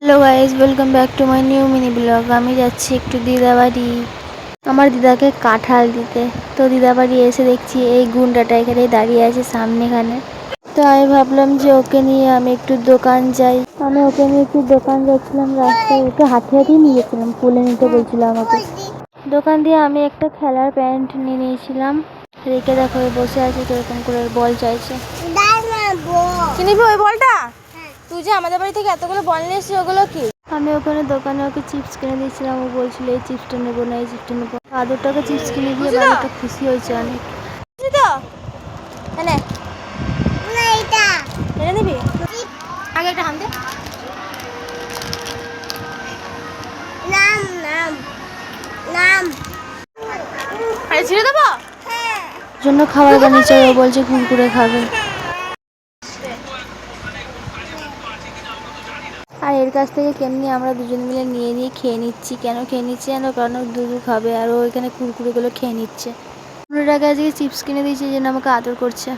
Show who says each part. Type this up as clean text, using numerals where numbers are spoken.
Speaker 1: Hello guys, welcome back to my new mini blog. আমি যাচ্ছি একটু দিদাবাড়ি, আমার দিদাকে কাঁঠাল দিতে। তো দিদাবাড়ি এসে দেখছি এই গুন্ডাটা এখানে দাঁড়িয়ে আছে সামনেখানে। তো আমি ভাবলাম যে ওকে নিয়ে আমি একটু দোকান যাই। আমি ওকে নিয়ে একটু দোকান যাচ্ছিলাম, রাস্তায় ওকে হাতে হাতেই নিয়ে গেছিলাম, কোলে নিতে বলছিল আমাকে। দোকান দিয়ে আমি একটা খেলার প্যান্ট নিয়ে নিয়েছিলাম, রেখে দেখো বসে আছে কিরকম করে বল চাইছে।
Speaker 2: কি নিবি ওই বলটা? তুই যে আমাদের বাড়ি থেকে এতগুলো বল নিয়ে এসেছিস, ওগুলো কি?
Speaker 1: আমি ওখানে দোকানে ওকে চিপস কিনে দিয়েছিলাম, ও বলছিল এই চিপসটা নেবো না, এই চিপসটা নেবো। আদরটাকে চিপস কিনে দিয়ে বাড়িতে খুশি হয়েছে অনেক।
Speaker 2: এটা নিবি? আগে একটা হাম দে। নাম নাম নাম আরে ছেড়ে দেবো
Speaker 1: জন্য খাবার বানিয়েছে, ও বলছে কুরকুরে খাবে। আর এর কাছ থেকে কেমনি আমরা দুজন মিলে নিয়ে নিয়ে খেয়ে নিচ্ছি। কেন খেয়ে নিচ্ছি জানো? কারণ দুধু খাবে আর ও এখানে কুরকুরেগুলো খেয়ে নিচ্ছে। ওর আগে আজকে চিপস কিনে দিয়েছে, এই জন্য আমাকে আদর করছে।